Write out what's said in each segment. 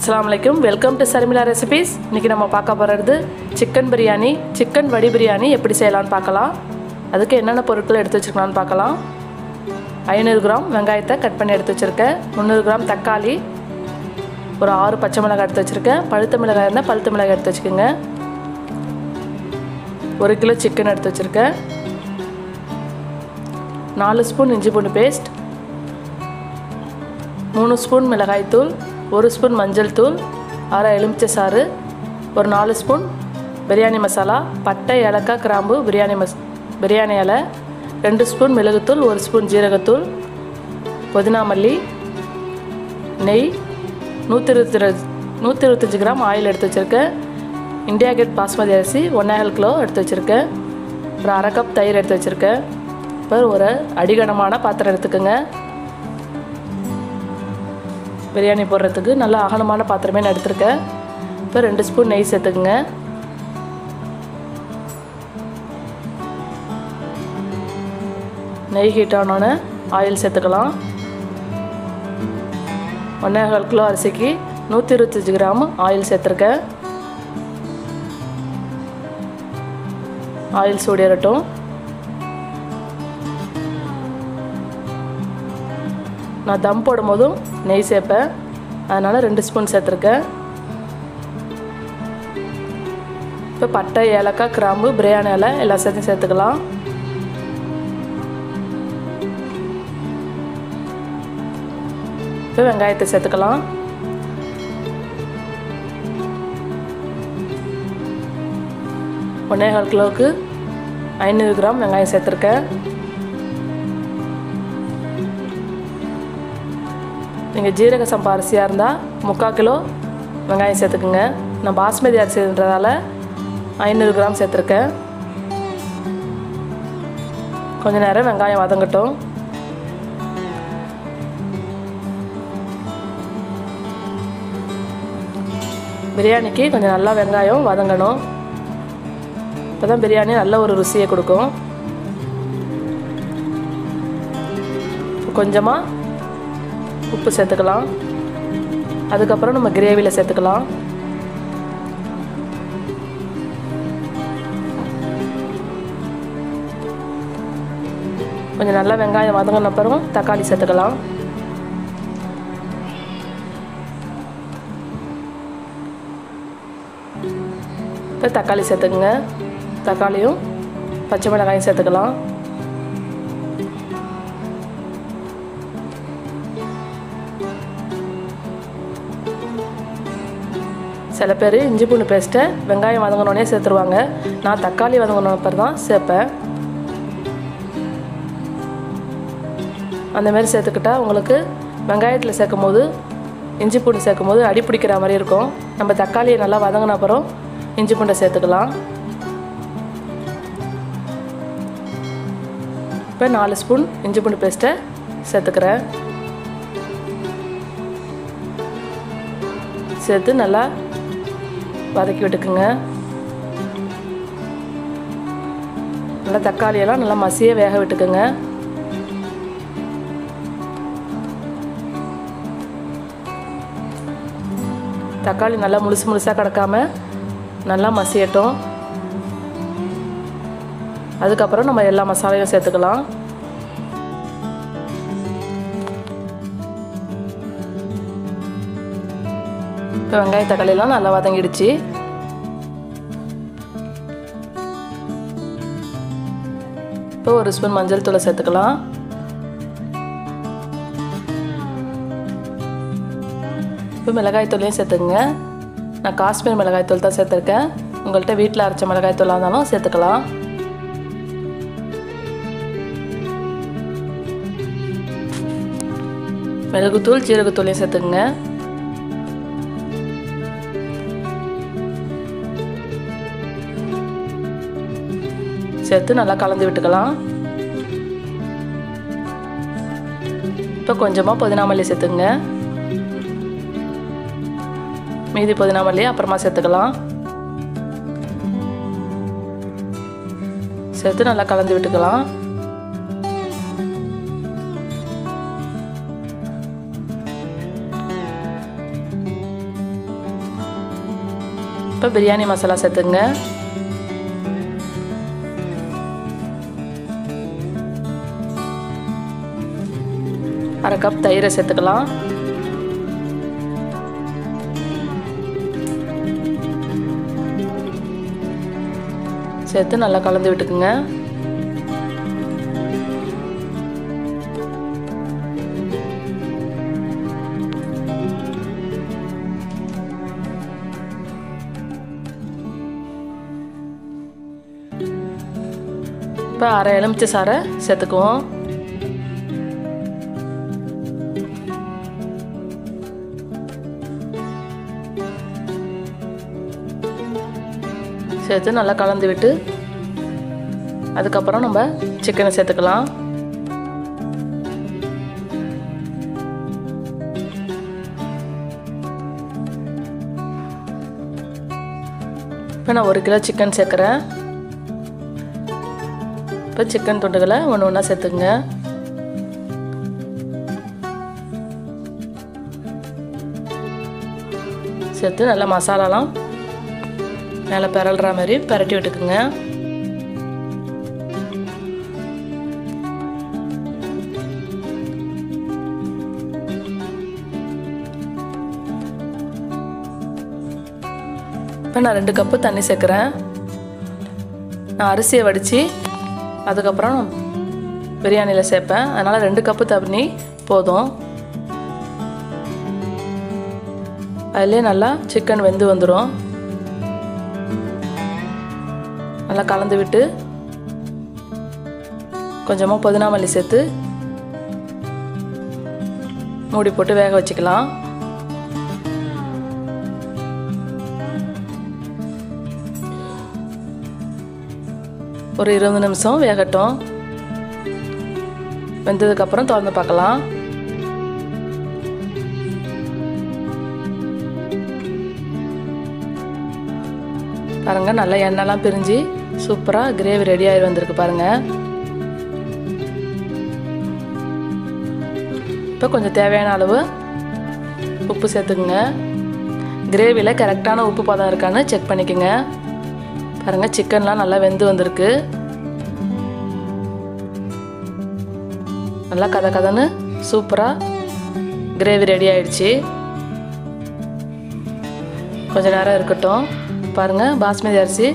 Assalamualaikum, welcome to Sharmila Recipes. இன்னைக்கு நம்ம பார்க்க போறது சிக்கன் பிரியாணி, சிக்கன் வடி பிரியாணி எப்படி செய்யலாம்னு பார்க்கலாம். அதுக்கு என்னென்ன பொருட்கள் எடுத்து வச்சிருக்கலாம்னு பார்க்கலாம். 500 கிராம் வெங்காயத்தை கட் பண்ணி எடுத்து வச்சிருக்கேன். 300 கிராம் தக்காளி, ஒரு 6 பச்சை மிளகாய் எடுத்து வச்சிருக்கேன். பழுத்த மிளகாய் இருந்தா பழுத்த மிளகாய் எடுத்து வச்சுக்கோங்க. 1 கிலோ சிக்கன் எடுத்து வச்சிருக்கேன். 4 ஸ்பூன் இஞ்சி பூண்டு பேஸ்ட், 3 ஸ்பூன் மிளகாய் தூள், 1 ஸ்பூன் மஞ்சள் தூள், அரை எலுமிச்சை சாறு, ஒரு 4 ஸ்பூன் பிரியாணி மசாலா, பட்டை, ஏலக்காய், கிராம்பு, பிரியாணி இலை, 2 ஸ்பூன் மிளகுத்தூள், 1 ஸ்பூன் ஜீரகத்தூள், புதினா மல்லி, நெய், 125 கிராம் ஆயில் எடுத்து வச்சுருக்கேன். இந்தியா கேட் பாஸ்மதி அரிசி 1.5 கிலோ எடுத்து வச்சுருக்கேன். ஒரு அரை கப் தயிர் எடுத்து வச்சுருக்கேன். இப்போ ஒரு அடிகனமான பாத்திரம் எடுத்துக்கோங்க. பிரியாணி போடுறதுக்கு நல்ல அகலமான பாத்திரமே நான் எடுத்துருக்கேன். இப்போ 2 ஸ்பூன் நெய் சேர்த்துக்குங்க. நெய் ஹீட் ஆனோடனே ஆயில் சேர்த்துக்கலாம். 1.5 கிலோ அரிசிக்கு 125 கிராம் ஆயில் சேர்த்துருக்கேன். ஆயில் சூடேறட்டும். நான் தம் போடும் போதும் நெய் சேர்ப்பேன், அதனால் 2 ஸ்பூன் சேர்த்துருக்கேன். இப்போ பட்டை, ஏலக்காய், கிராம்பு, பிரியாணி இலை எல்லா சேர்த்துக்கலாம். இப்போ வெங்காயத்தை சேர்த்துக்கலாம். ஒன்றே கால் கிலோவுக்கு 500 கிராம் வெங்காயம் சேர்த்துருக்கேன். நீங்கள் ஜீரக சம்பா அரிசியாக இருந்தால் 3/4 கிலோ வெங்காயம் சேர்த்துக்குங்க. நான் பாஸ்மதி அரிசின்றதால 500 கிராம் சேர்த்துருக்கேன். கொஞ்சம் நேரம் வெங்காயம் வதங்கட்டும். பிரியாணிக்கு கொஞ்சம் நல்லா வெங்காயம் வதங்கணும். இப்போ தான் பிரியாணி நல்ல ஒரு ருசியை கொடுக்கும். கொஞ்சமாக உப்பு சேர்த்துக்கலாம். அதுக்கப்புறம் நம்ம கிரேவியில் சேர்த்துக்கலாம். கொஞ்சம் நல்லா வெங்காயம் வதங்கின அப்புறம் தக்காளி சேர்த்துக்கலாம். இப்போ தக்காளி சேர்த்துக்குங்க. தக்காளியும் பச்சை மிளகாயும் சேர்த்துக்கலாம். சில பேர் இஞ்சி பூண்டு பேஸ்ட்டை வெங்காயம் வதங்கினோடனே சேர்த்துருவாங்க. நான் தக்காளி வதங்கின அப்புறம் தான் சேர்ப்பேன். அந்தமாரி சேர்த்துக்கிட்டா உங்களுக்கு வெங்காயத்தில் சேர்க்கும் போது, இஞ்சி பூண்டு சேர்க்கும் போது அடி பிடிக்கிற மாதிரி இருக்கும். நம்ம தக்காளியை நல்லா வதங்கின அப்புறம் இஞ்சி பூண்டை சேர்த்துக்கலாம். இப்போ 4 ஸ்பூன் இஞ்சி பூண்டு பேஸ்ட்டை சேர்த்துக்கிறேன். சேர்த்து நல்லா வதக்கி விட்டுக்குங்க. நல்லா தக்காளியெல்லாம் நல்லா மசிய வேக விட்டுக்குங்க. தக்காளி நல்லா முழுசாக கிடக்காம நல்லா மசியட்டும். அதுக்கப்புறம் நம்ம எல்லா மசாலையும் சேர்த்துக்கலாம். இப்போ வெங்காய தக்காளியெல்லாம் நல்லா வதங்கிடுச்சு. இப்போ 1 ஸ்பூன் மஞ்சள் தூளை சேர்த்துக்கலாம். இப்போ மிளகாய் தூளையும் சேர்த்துக்குங்க. நான் காஷ்மீர் மிளகாய் தூள் தான் சேர்த்துருக்கேன். உங்கள்கிட்ட வீட்டில் அரைச்ச மிளகாய் தூளாக இருந்தாலும் சேர்த்துக்கலாம். மிளகுத்தூள், ஜீரகத்தூளையும் சேர்த்துக்குங்க. சேர்த்து நல்லா கலந்து விட்டுக்கலாம். இப்போ கொஞ்சமாக புதினா மல்லி சேர்த்துங்க. மீதி புதினா மல்லி அப்புறமா சேர்த்துக்கலாம். சேர்த்து நல்லா கலந்து விட்டுக்கலாம். இப்போ பிரியாணி மசாலா சேர்த்துங்க. அரை கப் தயிரை சேர்த்துக்கலாம். சேர்த்து நல்லா கலந்து விட்டுக்குங்க. இப்போ அரை எலுமிச்சை சாறை சேர்த்துக்குவோம். சேர்த்து நல்லா கலந்து விட்டு அதுக்கப்புறம் நம்ம சிக்கனை சேர்த்துக்கலாம். இப்போ நான் 1 கிலோ சிக்கன் சேர்க்குறேன். இப்போ சிக்கன் துண்டுகளை ஒன்று ஒன்றா சேர்த்துங்க. சேர்த்து நல்லா மசாலாலாம் மேலே பரல்ற மாதிரி பரட்டி விட்டுக்குங்க. இப்போ நான் 2 கப்பு தண்ணி சேர்க்குறேன். நான் அரிசியை வடித்து அதுக்கப்புறம் பிரியாணியில் சேர்ப்பேன். அதனால் 2 கப்பு தண்ணி போதும். அதிலே நல்லா சிக்கன் வெந்து வந்துடும். நல்லா கலந்து விட்டு கொஞ்சமாக புதினா மல்லி சேர்த்து மூடி போட்டு வேக வச்சுக்கலாம். ஒரு 20 நிமிஷம் வேகட்டும். வெந்ததுக்கப்புறம் திறந்து பார்க்கலாம். பாருங்கள், நல்லா எண்ணெய்லாம் பிரிஞ்சு சூப்பராக கிரேவி ரெடி ஆகி வந்திருக்கு பாருங்கள். இப்போ கொஞ்சம் தேவையான அளவு உப்பு சேர்த்துக்குங்க. கிரேவியில் கரெக்டான உப்பு பதம் இருக்கான்னு செக் பண்ணிக்கோங்க. பாருங்கள், சிக்கன்லாம் நல்லா வெந்து வந்திருக்கு. நல்லா கதன்னு சூப்பராக கிரேவி ரெடி ஆயிடுச்சு. கொஞ்சம் நேரம் இருக்கட்டும். பாருங்கள், பாஸ்மதி அரிசி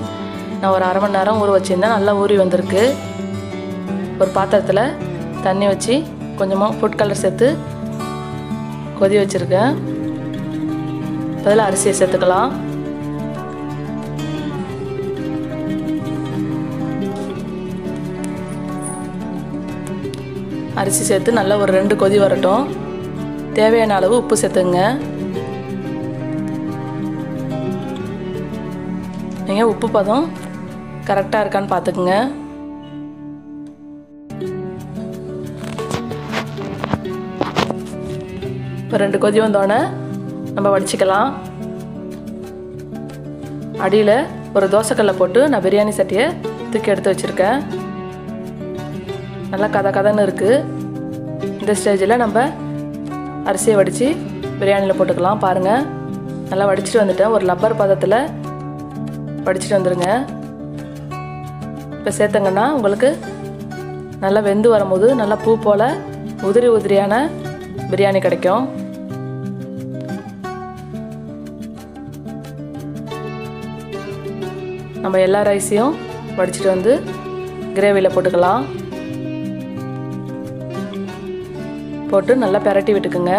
நான் ஒரு அரை மணி நேரம் ஊற வச்சுருந்தேன். நல்லா ஊறி வந்திருக்கு. ஒரு பாத்திரத்தில் தண்ணி வச்சு கொஞ்சமாக ஃபுட் கலர் சேர்த்து கொதி வச்சுருக்கேன். அதில் அரிசியை சேர்த்துக்கலாம். அரிசி சேர்த்து நல்லா ஒரு 2 கொதி வரட்டும். தேவையான அளவு உப்பு சேர்த்துங்க. நீங்கள் உப்பு பதம் கரெக்டாக இருக்கான்னு பார்த்துக்குங்க. இப்போ 2 கொதி வந்தோடனே நம்ம வடிச்சிக்கலாம். அடியில் ஒரு தோசைக்கல்லை போட்டு நான் பிரியாணி சட்டியை தூக்கி எடுத்து வச்சுருக்கேன். நல்லா கதன்னு இருக்குது. இந்த ஸ்டேஜில் நம்ம அரிசியை வடித்து பிரியாணியில் போட்டுக்கலாம். பாருங்கள், நல்லா வடிச்சிட்டு வந்துட்டேன். ஒரு லப்பர் பதத்தில் வடிச்சிட்டு வந்துடுங்க. இப்போ சேர்த்தங்கன்னா உங்களுக்கு நல்லா வெந்து வரும்போது நல்லா பூ போல் உதிரியான பிரியாணி கிடைக்கும். நம்ம எல்லா ரைஸையும் வடிச்சிட்டு வந்து கிரேவியில் போட்டுக்கலாம். போட்டு நல்லா பெரட்டி விட்டுக்குங்க.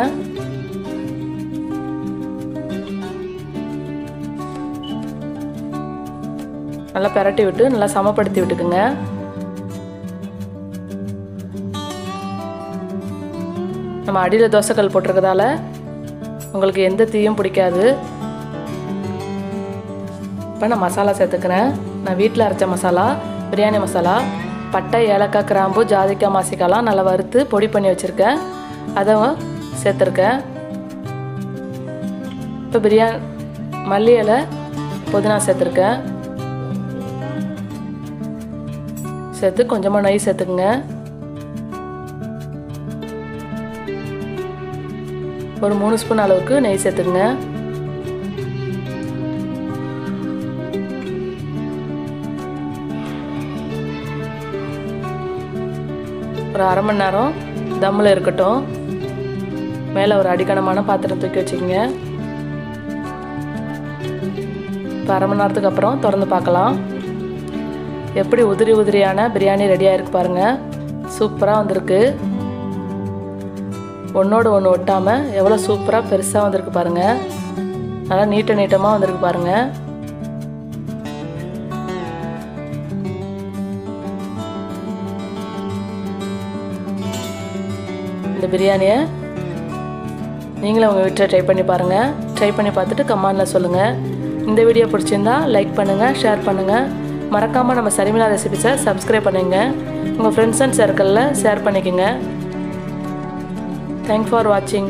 நல்லா பெரட்டி விட்டு நல்லா சமப்படுத்தி விட்டுக்குங்க. நம்ம அடியில் தோசைக்கல் போட்டிருக்கிறதால உங்களுக்கு எந்த தீயும் பிடிக்காது. இப்போ நான் மசாலா சேர்த்துக்கிறேன். நான் வீட்டில் அரைச்ச மசாலா, பிரியாணி மசாலா, பட்டை, ஏலக்காய், கிராம்பு, ஜாதிக்காய், மாசிக்காய்லாம் நல்லா வறுத்து பொடி பண்ணி வச்சுருக்கேன். அதை சேர்த்துருக்கேன். இப்போ பிரியாணி மல்லி இலை, புதினா சேர்த்துருக்கேன். சேர்த்து கொஞ்சமாக நெய் சேர்த்துக்குங்க. ஒரு 3 ஸ்பூன் அளவுக்கு நெய் சேர்த்துக்குங்க. ஒரு அரை மணி நேரம் தம்மில் இருக்கட்டும். மேலே ஒரு அடிக்கனமான பாத்திரம் தூக்கி வச்சுக்கோங்க. இப்போ அரை மணி நேரத்துக்கு அப்புறம் திறந்து பார்க்கலாம். எப்படி உதிரி உதிரியான பிரியாணி ரெடியாக இருக்கு பாருங்கள். சூப்பராக வந்திருக்கு. ஒன்றோடு ஒன்று ஒட்டாமல் எவ்வளோ சூப்பராக பெருசாக வந்திருக்கு பாருங்கள். நல்லா நீட்டமாக வந்திருக்கு பாருங்கள். இந்த பிரியாணியை நீங்களும் உங்கள் வீட்டில் ட்ரை பண்ணி பாருங்கள். ட்ரை பண்ணி பார்த்துட்டு கமெண்டில் சொல்லுங்கள். இந்த வீடியோ பிடிச்சிருந்தா லைக் பண்ணுங்கள், ஷேர் பண்ணுங்கள். மறக்காமல் நம்ம ஷர்மிளா ரெசிபிஸை சப்ஸ்கிரைப் பண்ணுங்க. உங்கள் ஃப்ரெண்ட்ஸ் அண்ட் சர்க்கிளில் ஷேர் பண்ணிக்கோங்க. தேங்க்ஸ் ஃபார் வாட்சிங்.